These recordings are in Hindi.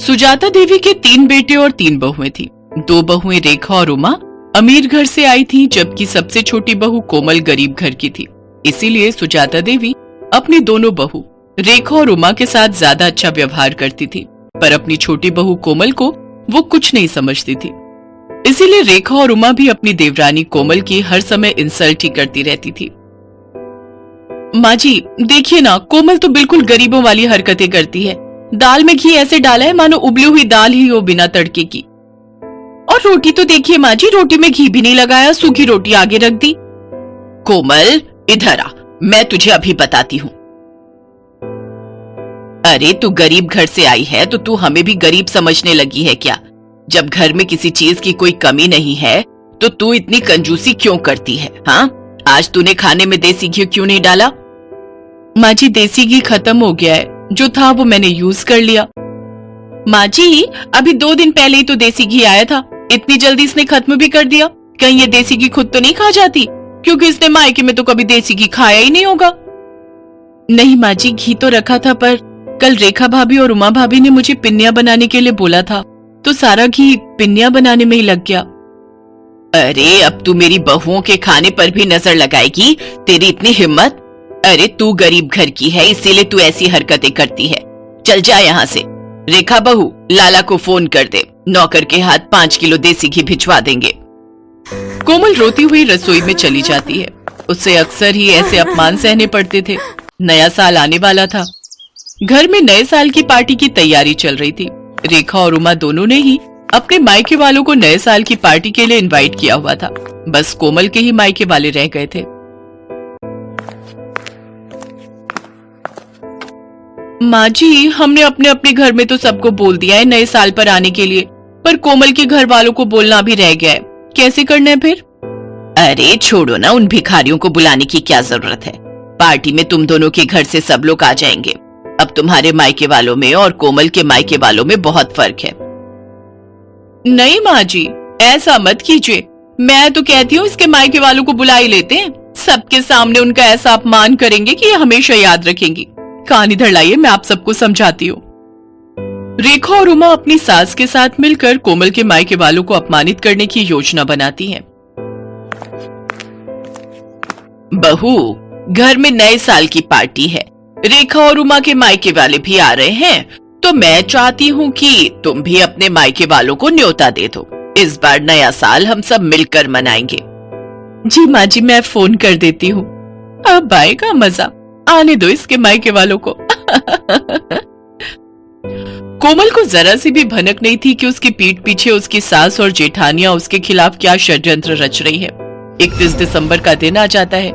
सुजाता देवी के 3 बेटे और 3 बहुएं थी। 2 बहुएं रेखा और उमा अमीर घर से आई थीं, जबकि सबसे छोटी बहू कोमल गरीब घर की थी। इसीलिए सुजाता देवी अपनी दोनों बहू रेखा और उमा के साथ ज्यादा अच्छा व्यवहार करती थी, पर अपनी छोटी बहू कोमल को वो कुछ नहीं समझती थी। इसीलिए रेखा और उमा भी अपनी देवरानी कोमल की हर समय इंसल्ट ही करती रहती थी। माँ जी देखिए ना, कोमल तो बिल्कुल गरीबों वाली हरकतें करती है। दाल में घी ऐसे डाला है मानो उबली हुई दाल ही हो बिना तड़के की। और रोटी तो देखिए माँ जी, रोटी में घी भी नहीं लगाया, सूखी रोटी आगे रख दी। कोमल इधर आ, मैं तुझे अभी बताती हूँ। अरे तू गरीब घर से आई है तो तू हमें भी गरीब समझने लगी है क्या? जब घर में किसी चीज की कोई कमी नहीं है तो तू इतनी कंजूसी क्यों करती है? हाँ, आज तूने खाने में देसी घी क्यों नहीं डाला? माँ जी देसी घी खत्म हो गया है, जो था वो मैंने यूज कर लिया। माँ जी अभी 2 दिन पहले ही तो देसी घी आया था, इतनी जल्दी इसने खत्म भी कर दिया। कहीं ये देसी घी खुद तो नहीं खा जाती, क्योंकि इसने मायके में तो कभी देसी घी खाया ही नहीं होगा। नहीं माँ जी, घी तो रखा था, पर कल रेखा भाभी और उमा भाभी ने मुझे पिन्नियां बनाने के लिए बोला था, तो सारा घी पिन्नियां बनाने में ही लग गया। अरे अब तू मेरी बहुओं के खाने पर भी नजर लगाएगी? तेरी इतनी हिम्मत? अरे तू गरीब घर की है, इसीलिए तू ऐसी हरकतें करती है। चल जा यहाँ से। रेखा बहू, लाला को फोन कर दे, नौकर के हाथ 5 किलो देसी घी भिजवा देंगे। कोमल रोती हुई रसोई में चली जाती है। उससे अक्सर ही ऐसे अपमान सहने पड़ते थे। नया साल आने वाला था। घर में नए साल की पार्टी की तैयारी चल रही थी। रेखा और उमा दोनों ने ही अपने मायके वालों को नए साल की पार्टी के लिए इनवाइट किया हुआ था। बस कोमल के ही मायके वाले रह गए थे। माँ जी हमने अपने अपने घर में तो सबको बोल दिया है नए साल पर आने के लिए, पर कोमल के घर वालों को बोलना भी रह गया है। कैसे करना है फिर? अरे छोड़ो ना, उन भिखारियों को बुलाने की क्या जरूरत है। पार्टी में तुम दोनों के घर से सब लोग आ जाएंगे। अब तुम्हारे मायके वालों में और कोमल के मायके वालों में बहुत फर्क है। नहीं माँ जी, ऐसा मत कीजिए। मैं तो कहती हूँ इसके मायके वालों को बुला ही लेते हैं। सबके सामने उनका ऐसा अपमान करेंगे कि ये हमेशा याद रखेंगी। कान इधर लाइए, मैं आप सबको समझाती हूँ। रेखा और उमा अपनी सास के साथ मिलकर कोमल के मायके वालों को अपमानित करने की योजना बनाती हैं। बहू, घर में नए साल की पार्टी है। रेखा और उमा के मायके वाले भी आ रहे हैं, तो मैं चाहती हूँ कि तुम भी अपने मायके वालों को न्योता दे दो। इस बार नया साल हम सब मिलकर मनाएंगे। जी माँ जी, मैं फोन कर देती हूँ। अब आएगा मजा, आने दो इसके मायके वालों को। कोमल को जरा सी भी भनक नहीं थी कि उसकी पीठ पीछे उसकी सास और जेठानियां उसके खिलाफ क्या षड्यंत्र रच रही है। 31 दिसंबर का दिन आ जाता है।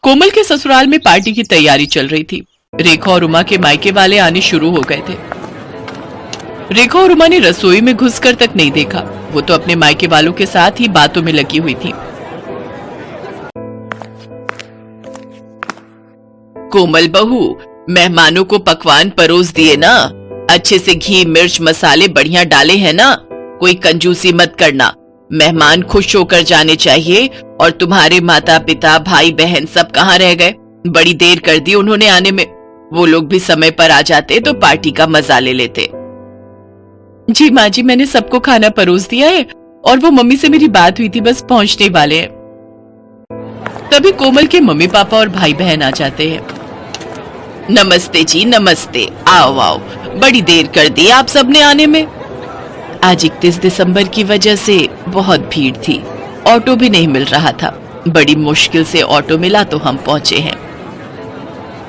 कोमल के ससुराल में पार्टी की तैयारी चल रही थी। रेखा और उमा के मायके वाले आने शुरू हो गए थे। रेखा और उमा ने रसोई में घुसकर तक नहीं देखा, वो तो अपने मायके वालों के साथ ही बातों में लगी हुई थी। कोमल बहू, मेहमानों को पकवान परोस दिए ना? अच्छे से घी मिर्च मसाले बढ़िया डाले हैं ना? कोई कंजूसी मत करना। मेहमान खुश होकर जाने चाहिए। और तुम्हारे माता पिता भाई बहन सब कहाँ रह गए? बड़ी देर कर दी उन्होंने आने में। वो लोग भी समय पर आ जाते तो पार्टी का मजा ले लेते। जी माँ जी, मैंने सबको खाना परोस दिया है और वो मम्मी से मेरी बात हुई थी, बस पहुंचने वाले हैं। तभी कोमल के मम्मी पापा और भाई बहन आ जाते हैं। नमस्ते जी, नमस्ते। आओ आओ, बड़ी देर कर दी आप सबने आने में। आज 31 दिसंबर की वजह से बहुत भीड़ थी, ऑटो भी नहीं मिल रहा था। बड़ी मुश्किल से ऑटो मिला तो हम पहुंचे हैं।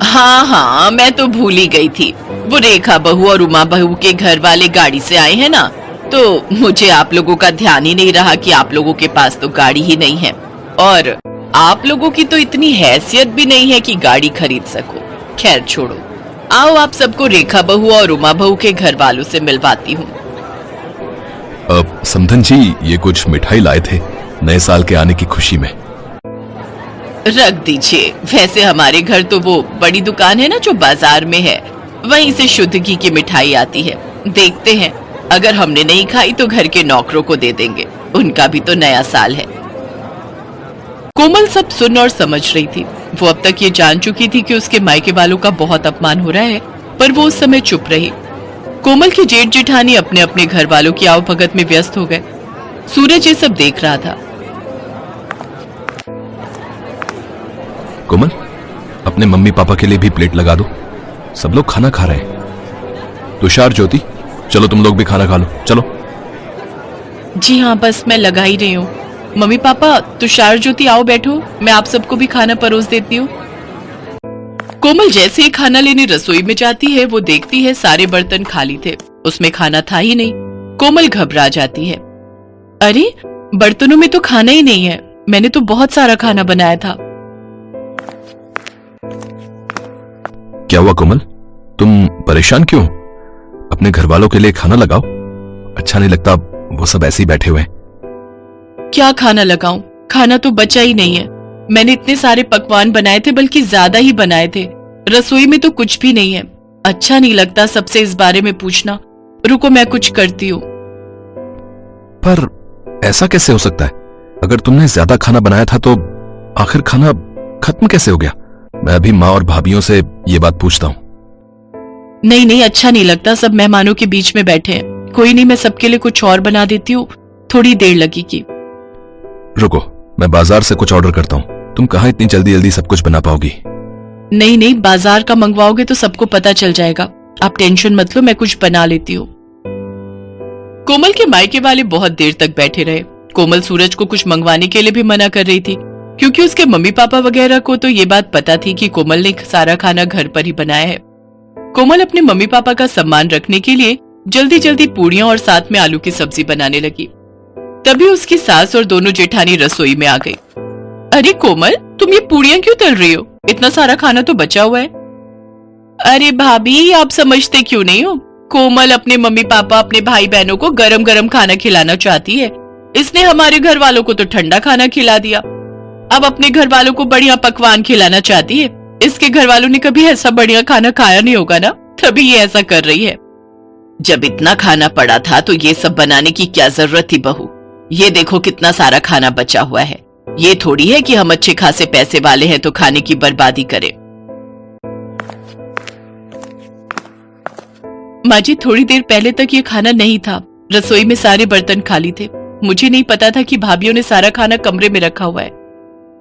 हाँ, मैं तो भूल ही गई थी। वो रेखा बहू और उमा बहू के घर वाले गाड़ी से आए हैं ना, तो मुझे आप लोगों का ध्यान ही नहीं रहा कि आप लोगों के पास तो गाड़ी ही नहीं है, और आप लोगों की तो इतनी हैसियत भी नहीं है कि गाड़ी खरीद सको। खैर छोड़ो, आओ आप सबको रेखा बहू और उमा बहू के घर वालों से मिलवाती हूँ। समधन जी, ये कुछ मिठाई लाए थे नए साल के आने की खुशी में। रख दीजिए। वैसे हमारे घर तो वो बड़ी दुकान है ना जो बाजार में है, वहीं से शुद्ध घी की मिठाई आती है। देखते हैं, अगर हमने नहीं खाई तो घर के नौकरों को दे देंगे, उनका भी तो नया साल है। कोमल सब सुन और समझ रही थी। वो अब तक ये जान चुकी थी कि उसके मायके वालों का बहुत अपमान हो रहा है, पर वो उस समय चुप रही। कोमल की जेठ जेठानी अपने अपने घर वालों की आवभगत में व्यस्त हो गए। सूरज ये सब देख रहा था। कोमल, अपने मम्मी पापा के लिए भी प्लेट लगा दो, सब लोग खाना खा रहे हैं। तुषार, ज्योति, चलो तुम लोग भी खाना खा लो, चलो। जी हाँ, बस मैं लगा ही रही हूँ। मम्मी पापा, तुषार, ज्योति, आओ बैठो, मैं आप सबको भी खाना परोस देती हूँ। कोमल जैसे ही खाना लेने रसोई में जाती है, वो देखती है सारे बर्तन खाली थे, उसमें खाना था ही नहीं। कोमल घबरा जाती है। अरे, बर्तनों में तो खाना ही नहीं है, मैंने तो बहुत सारा खाना बनाया था। क्या हुआ कोमल, तुम परेशान क्यों? अपने घर वालों के लिए खाना लगाओ, अच्छा नहीं लगता वो सब ऐसे ही बैठे हुए हैं। क्या खाना लगाऊं? खाना तो बचा ही नहीं है। मैंने इतने सारे पकवान बनाए थे, बल्कि ज्यादा ही बनाए थे। रसोई में तो कुछ भी नहीं है। अच्छा नहीं लगता सबसे इस बारे में पूछना। रुको, मैं कुछ करती हूँ। पर ऐसा कैसे हो सकता है? अगर तुमने ज्यादा खाना बनाया था तो आखिर खाना खत्म कैसे हो गया? मैं अभी माँ और भाभीियों से ये बात पूछता हूँ। नहीं नहीं, अच्छा नहीं लगता, सब मेहमानों के बीच में बैठे हैं। कोई नहीं, मैं सबके लिए कुछ और बना देती हूँ, थोड़ी देर लगेगी। रुको, मैं बाजार से कुछ ऑर्डर करता हूँ। तुम कहाँ इतनी जल्दी जल्दी सब कुछ बना पाओगी? नहीं नहीं, बाजार का मंगवाओगे तो सबको पता चल जाएगा। आप टेंशन मत लो, मैं कुछ बना लेती हूँ। कोमल के मायके वाले बहुत देर तक बैठे रहे। कोमल सूरज को कुछ मंगवाने के लिए भी मना कर रही थी, क्योंकि उसके मम्मी पापा वगैरह को तो ये बात पता थी कि कोमल ने सारा खाना घर पर ही बनाया है। कोमल अपने मम्मी पापा का सम्मान रखने के लिए जल्दी जल्दी पूड़ियां और साथ में आलू की सब्जी बनाने लगी। तभी उसकी सास और दोनों जेठानी रसोई में आ गई। अरे कोमल, तुम ये पूड़ियां क्यों तल रही हो? इतना सारा खाना तो बचा हुआ है। अरे भाभी, आप समझते क्यों नहीं हो? कोमल अपने मम्मी पापा, अपने भाई बहनों को गरम गरम खाना खिलाना चाहती है। इसने हमारे घर वालों को तो ठंडा खाना खिला दिया, अब अपने घर वालों को बढ़िया पकवान खिलाना चाहती है। इसके घर वालों ने कभी ऐसा बढ़िया खाना खाया नहीं होगा ना, तभी ये ऐसा कर रही है। जब इतना खाना पड़ा था तो ये सब बनाने की क्या जरूरत थी बहू? ये देखो कितना सारा खाना बचा हुआ है। ये थोड़ी है कि हम अच्छे खासे पैसे वाले हैं तो खाने की बर्बादी करें। माँ जी, थोड़ी देर पहले तक ये खाना नहीं था। रसोई में सारे बर्तन खाली थे। मुझे नहीं पता था कि भाभीियों ने सारा खाना कमरे में रखा हुआ है।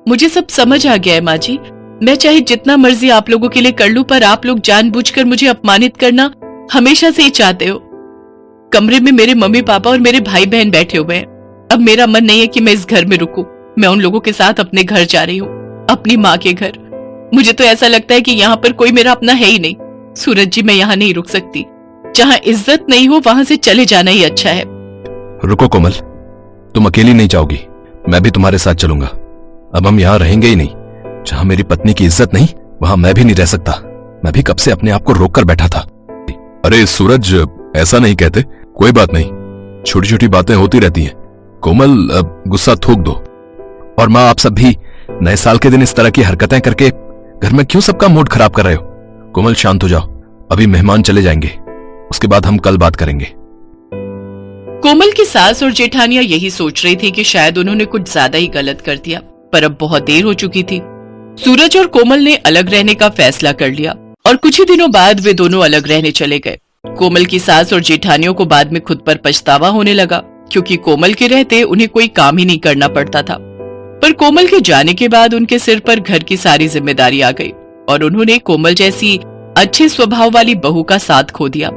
मुझे सब समझ आ गया है माँ जी। मैं चाहे जितना मर्जी आप लोगों के लिए कर लूं, पर आप लोग जानबूझकर मुझे अपमानित करना हमेशा से ही चाहते हो। कमरे में मेरे मम्मी पापा और मेरे भाई बहन बैठे हुए हैं। अब मेरा मन नहीं है कि मैं इस घर में रुकूं। मैं उन लोगों के साथ अपने घर जा रही हूँ, अपनी माँ के घर। मुझे तो ऐसा लगता है कि यहाँ पर कोई मेरा अपना है ही नहीं। सूरज जी, मैं यहाँ नहीं रुक सकती। जहाँ इज्जत नहीं हो वहां से चले जाना ही अच्छा है। रुको कोमल, तुम अकेली नहीं जाओगी, मैं भी तुम्हारे साथ चलूंगा। अब हम यहाँ रहेंगे ही नहीं। जहाँ मेरी पत्नी की इज्जत नहीं, वहां मैं भी नहीं रह सकता। मैं भी कब से अपने आप को रोक कर बैठा था। अरे सूरज, ऐसा नहीं कहते। कोई बात नहीं, छोटी छोटी बातें होती रहती हैं। कोमल, गुस्सा थूक दो। और माँ, आप सब भी नए साल के दिन इस तरह की हरकतें करके घर में क्यों सबका मूड खराब कर रहे हो? कोमल, शांत हो जाओ, अभी मेहमान चले जाएंगे, उसके बाद हम कल बात करेंगे। कोमल की सास और जेठानियां यही सोच रही थी कि शायद उन्होंने कुछ ज्यादा ही गलत कर दिया, पर अब बहुत देर हो चुकी थी। सूरज और कोमल ने अलग रहने का फैसला कर लिया और कुछ ही दिनों बाद वे दोनों अलग रहने चले गए। कोमल की सास और जेठानियों को बाद में खुद पर पछतावा होने लगा, क्योंकि कोमल के रहते उन्हें कोई काम ही नहीं करना पड़ता था। पर कोमल के जाने के बाद उनके सिर पर घर की सारी जिम्मेदारी आ गई और उन्होंने कोमल जैसी अच्छे स्वभाव वाली बहू का साथ खो दिया।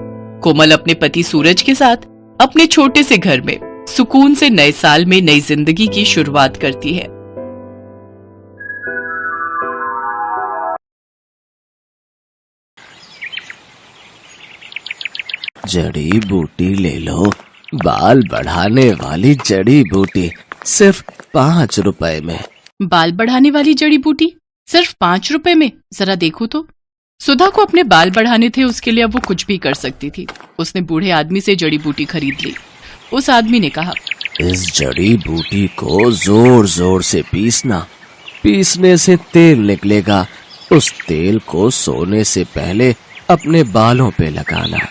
कोमल अपने पति सूरज के साथ अपने छोटे से घर में सुकून से नए साल में नई जिंदगी की शुरुआत करती है। जड़ी बूटी ले लो, बाल बढ़ाने वाली जड़ी बूटी, सिर्फ 5 रुपए में। बाल बढ़ाने वाली जड़ी बूटी सिर्फ 5 रुपए में? जरा देखो तो। सुधा को अपने बाल बढ़ाने थे, उसके लिए अब वो कुछ भी कर सकती थी। उसने बूढ़े आदमी से जड़ी बूटी खरीद ली। उस आदमी ने कहा, इस जड़ी बूटी को जोर जोर से पीसना, पीसने से तेल निकलेगा। उस तेल को सोने से पहले अपने बालों पे लगाना।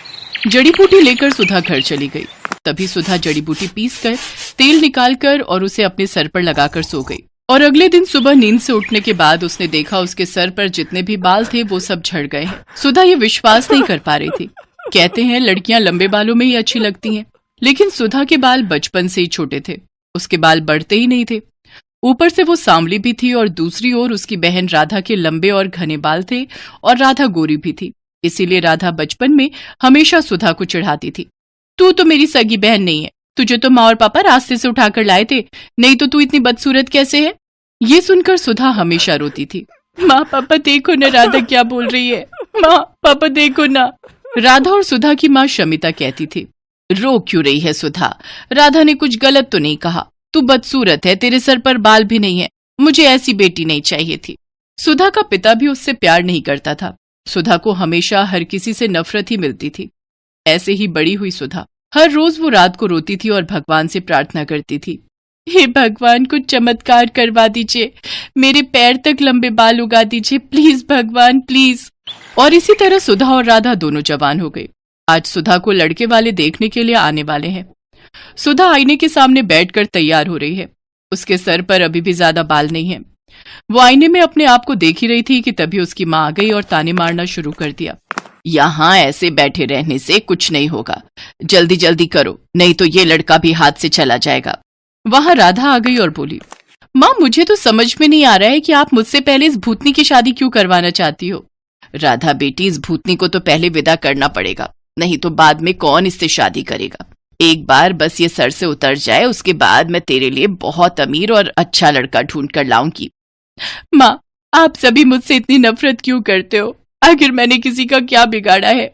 जड़ी बूटी लेकर सुधा घर चली गई। तभी सुधा जड़ी बूटी पीसकर तेल निकालकर और उसे अपने सर पर लगाकर सो गई। और अगले दिन सुबह नींद से उठने के बाद उसने देखा उसके सर पर जितने भी बाल थे वो सब झड़ गए हैं। सुधा ये विश्वास नहीं कर पा रही थी। कहते हैं लड़कियां लंबे बालों में ही अच्छी लगती हैं, लेकिन सुधा के बाल बचपन से ही छोटे थे। उसके बाल बढ़ते ही नहीं थे। ऊपर से वो सांवली भी थी और दूसरी ओर उसकी बहन राधा के लंबे और घने बाल थे और राधा गोरी भी थी। इसीलिए राधा बचपन में हमेशा सुधा को चिढ़ाती थी, तू तो मेरी सगी बहन नहीं है, तुझे तो माँ और पापा रास्ते से उठाकर लाए थे, नहीं तो तू इतनी बदसूरत कैसे है। ये सुनकर सुधा हमेशा रोती थी, माँ पापा देखो ना राधा क्या बोल रही है, माँ पापा देखो ना। राधा और सुधा की माँ शमिता कहती थी, रो क्यों रही है सुधा, राधा ने कुछ गलत तो नहीं कहा, तू बदसूरत है, तेरे सर पर बाल भी नहीं है, मुझे ऐसी बेटी नहीं चाहिए थी। सुधा का पिता भी उससे प्यार नहीं करता था। सुधा को हमेशा हर किसी से नफरत ही मिलती थी। ऐसे ही बड़ी हुई सुधा। हर रोज वो रात को रोती थी और भगवान से प्रार्थना करती थी, हे भगवान कुछ चमत्कार करवा दीजिए, मेरे पैर तक लंबे बाल उगा दीजिए, प्लीज भगवान प्लीज। और इसी तरह सुधा और राधा दोनों जवान हो गई। आज सुधा को लड़के वाले देखने के लिए आने वाले हैं। सुधा आईने के सामने बैठकर तैयार हो रही है। उसके सर पर अभी भी ज्यादा बाल नहीं है। वो आईने में अपने आप को देख ही रही थी कि तभी उसकी माँ आ गई और ताने मारना शुरू कर दिया, यहाँ ऐसे बैठे रहने से कुछ नहीं होगा, जल्दी जल्दी करो, नहीं तो ये लड़का भी हाथ से चला जाएगा। वहां राधा आ गई और बोली, माँ मुझे तो समझ में नहीं आ रहा है कि आप मुझसे पहले इस भूतनी की शादी क्यों करवाना चाहती हो। राधा बेटी, इस भूतनी को तो पहले विदा करना पड़ेगा, नहीं तो बाद में कौन इससे शादी करेगा। एक बार बस ये सर से उतर जाए, उसके बाद मैं तेरे लिए बहुत अमीर और अच्छा लड़का ढूंढ कर लाऊंगी। माँ आप सभी मुझसे इतनी नफरत क्यों करते हो, आखिर मैंने किसी का क्या बिगाड़ा है।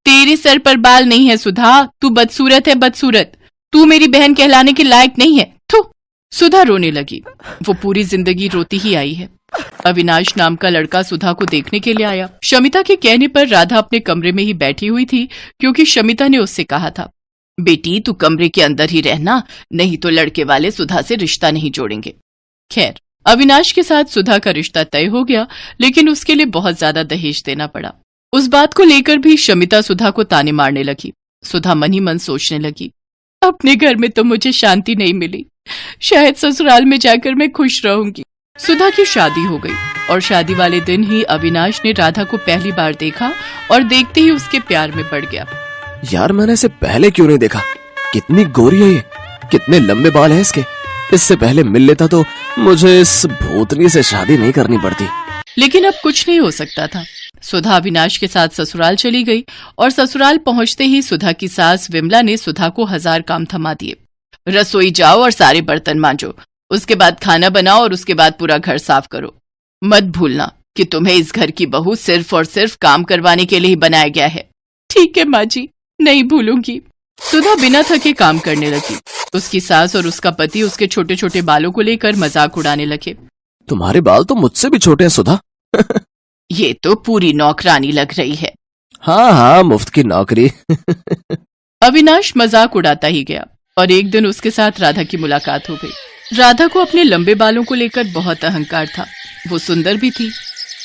तेरे सर पर बाल नहीं है सुधा, तू बदसूरत है बदसूरत, तू मेरी बहन कहलाने के लायक नहीं है। थू। सुधा रोने लगी। वो पूरी जिंदगी रोती ही आई है। अविनाश नाम का लड़का सुधा को देखने के लिए आया। शमिता के कहने पर राधा अपने कमरे में ही बैठी हुई थी, क्योंकि शमिता ने उससे कहा था, बेटी तू कमरे के अंदर ही रहना, नहीं तो लड़के वाले सुधा से रिश्ता नहीं जोड़ेंगे। खैर अविनाश के साथ सुधा का रिश्ता तय हो गया, लेकिन उसके लिए बहुत ज्यादा दहेज देना पड़ा। उस बात को लेकर भी शमिता सुधा को ताने मारने लगी। सुधा मन ही मन सोचने लगी, अपने घर में तो मुझे शांति नहीं मिली, शायद ससुराल में जाकर मैं खुश रहूंगी। सुधा की शादी हो गई और शादी वाले दिन ही अविनाश ने राधा को पहली बार देखा और देखते ही उसके प्यार में पड़ गया। यार मैंने इसे पहले क्यों नहीं देखा, कितनी गोरी है ये, कितने लंबे बाल हैं इसके, इससे पहले मिल लेता तो मुझे इस भूतनी से शादी नहीं करनी पड़ती। लेकिन अब कुछ नहीं हो सकता था। सुधा अविनाश के साथ ससुराल चली गई और ससुराल पहुंचते ही सुधा की सास विमला ने सुधा को 1000 काम थमा दिए। रसोई जाओ और सारे बर्तन मांजो, उसके बाद खाना बनाओ और उसके बाद पूरा घर साफ करो। मत भूलना कि तुम्हें इस घर की बहू सिर्फ और सिर्फ काम करवाने के लिए ही बनाया गया है। ठीक है माँ जी, नहीं भूलूंगी। सुधा बिना थके काम करने लगी। उसकी सास और उसका पति उसके छोटे छोटे बालों को लेकर मजाक उड़ाने लगे। तुम्हारे बाल तो मुझसे भी छोटे हैं सुधा। ये तो पूरी नौकरानी लग रही है। हाँ हाँ, मुफ्त की नौकरी। अविनाश मजाक उड़ाता ही गया और एक दिन उसके साथ राधा की मुलाकात हो गई। राधा को अपने लंबे बालों को लेकर बहुत अहंकार था। वो सुंदर भी थी।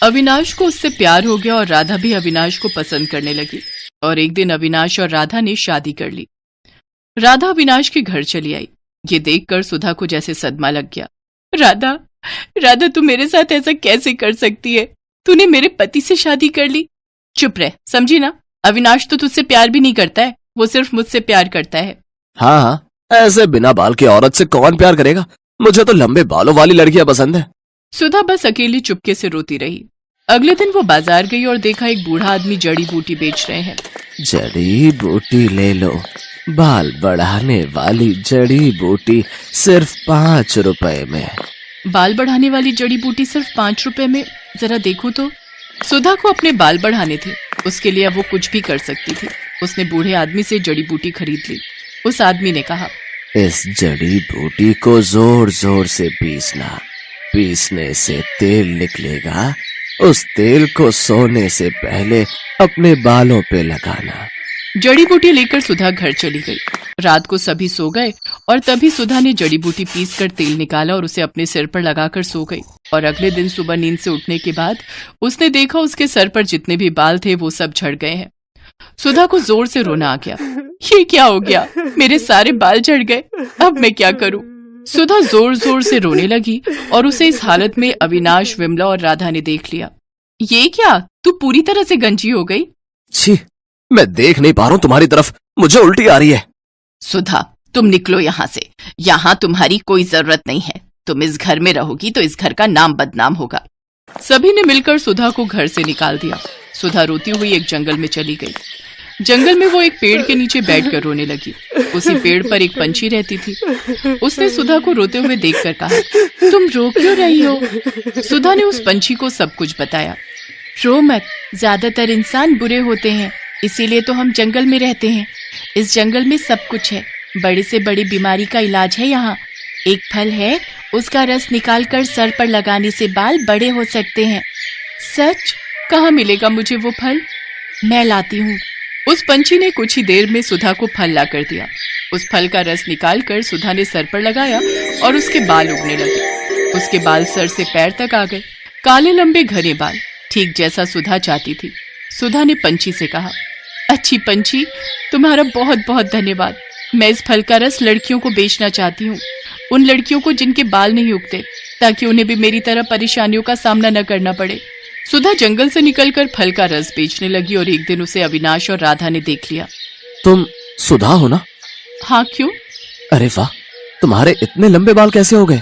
अविनाश को उससे प्यार हो गया और राधा भी अविनाश को पसंद करने लगी। और एक दिन अविनाश और राधा ने शादी कर ली। राधा अविनाश के घर चली आई। ये देखकर सुधा को जैसे सदमा लग गया। राधा, राधा तू मेरे साथ ऐसा कैसे कर सकती है? तूने मेरे पति से शादी कर ली। चुप रह, समझी ना? अविनाश तो तुझसे प्यार भी नहीं करता है, वो सिर्फ मुझसे प्यार करता है। हाँ हाँ, ऐसे बिना बाल की औरत से कौन प्यार करेगा? मुझे तो लंबे बालों वाली लड़कियां पसंद है। सुधा बस अकेली चुपके से रोती रही। अगले दिन वो बाजार गई और देखा एक बूढ़ा आदमी जड़ी बूटी बेच रहे हैं। जड़ी बूटी ले लो, बाल बढ़ाने वाली जड़ी बूटी सिर्फ 5 रुपए में। बाल बढ़ाने वाली जड़ी बूटी सिर्फ 5 रुपए में? जरा देखो तो। सुधा को अपने बाल बढ़ाने थे, उसके लिए अब वो कुछ भी कर सकती थी। उसने बूढ़े आदमी से जड़ी बूटी खरीद ली। उस आदमी ने कहा, इस जड़ी बूटी को जोर जोर से पीसना, पीसने से तेल निकलेगा, उस तेल को सोने से पहले अपने बालों पे लगाना। जड़ी बूटी लेकर सुधा घर चली गई। रात को सभी सो गए और तभी सुधा ने जड़ी बूटी पीसकर तेल निकाला और उसे अपने सिर पर लगाकर सो गई। और अगले दिन सुबह नींद से उठने के बाद उसने देखा उसके सर पर जितने भी बाल थे वो सब झड़ गए हैं। सुधा को जोर से रोना आ गया। ये क्या हो गया? मेरे सारे बाल झड़ गए, अब मैं क्या करूं? सुधा जोर जोर से रोने लगी और उसे इस हालत में अविनाश, विमला और राधा ने देख लिया। ये क्या, तू पूरी तरह से गंजी हो गई? छी, मैं देख नहीं पा रहा हूँ तुम्हारी तरफ, मुझे उल्टी आ रही है। सुधा, तुम निकलो यहाँ से। यहाँ तुम्हारी कोई जरूरत नहीं है। तुम इस घर में रहोगी तो इस घर का नाम बदनाम होगा। सभी ने मिलकर सुधा को घर से निकाल दिया। सुधा रोती हुई एक जंगल में चली गई। जंगल में वो एक पेड़ के नीचे बैठकर रोने लगी। उसी पेड़ पर एक पंछी रहती थी। उसने सुधा को रोते हुए देखकर कहा, तुम रो क्यों रही हो? सुधा ने उस पंछी को सब कुछ बताया। रो मत, ज्यादातर इंसान बुरे होते हैं, इसीलिए तो हम जंगल में रहते हैं। इस जंगल में सब कुछ है, बड़ी से बड़ी बीमारी का इलाज है यहाँ। एक फल है, उसका रस निकालकर सर पर लगाने से बाल बड़े हो सकते हैं। सच? कहाँ मिलेगा मुझे वो फल? मैं लाती हूँ। उस पंछी ने कुछ ही देर में सुधा को फल ला कर दिया। उस फल का रस निकालकर सुधा ने सर पर लगाया और उसके बाल उगने लगे। उसके बाल सर से पैर तक आ गए, काले लंबे घने बाल, ठीक जैसा सुधा चाहती थी। सुधा ने पंछी से कहा, अच्छी पंछी, तुम्हारा बहुत बहुत धन्यवाद। मैं इस फल का रस लड़कियों को बेचना चाहती हूँ, उन लड़कियों को जिनके बाल नहीं उगते, ताकि उन्हें भी मेरी तरह परेशानियों का सामना न करना पड़े। सुधा जंगल से निकलकर फल का रस बेचने लगी और एक दिन उसे अविनाश और राधा ने देख लिया। तुम सुधा हो ना? हाँ, क्यों? अरे वाह, तुम्हारे इतने लंबे बाल कैसे हो गए?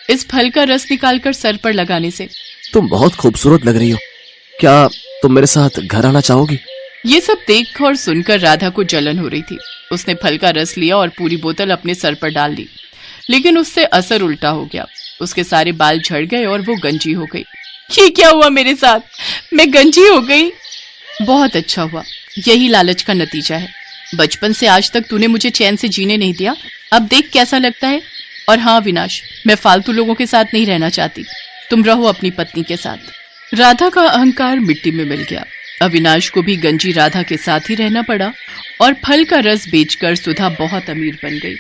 इस फल का रस निकालकर सर पर लगाने से। तुम बहुत खूबसूरत लग रही हो। क्या तुम मेरे साथ घर आना चाहोगी? ये सब देख और सुनकर राधा को जलन हो रही थी। उसने फल का रस लिया और पूरी बोतल अपने सर पर डाल ली, लेकिन उससे असर उल्टा हो गया। उसके सारे बाल झड़ गए और वो गंजी हो गई। ये क्या हुआ मेरे साथ? मैं गंजी हो गई। बहुत अच्छा हुआ, यही लालच का नतीजा है। बचपन से आज तक तूने मुझे चैन से जीने नहीं दिया, अब देख कैसा लगता है। और हाँ विनाश, मैं फालतू लोगों के साथ नहीं रहना चाहती, तुम रहो अपनी पत्नी के साथ। राधा का अहंकार मिट्टी में मिल गया। अविनाश को भी गंजी राधा के साथ ही रहना पड़ा और फल का रस बेचकर सुधा बहुत अमीर बन गई।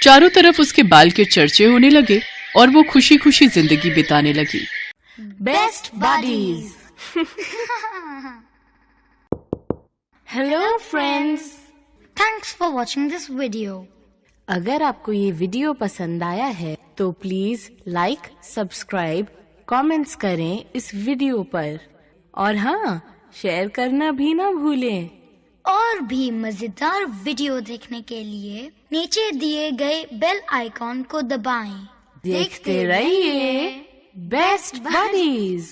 चारों तरफ उसके बाल के चर्चे होने लगे और वो खुशी खुशी जिंदगी बिताने लगी। Best buddies. Hello friends. Thanks for watching this video. अगर आपको ये वीडियो पसंद आया है तो प्लीज लाइक, सब्सक्राइब, कमेंट्स करें इस वीडियो पर और हाँ, शेयर करना भी ना भूलें। और भी मजेदार वीडियो देखने के लिए नीचे दिए गए बेल आइकॉन को दबाएं। देखते रहिए बेस्ट बडीज।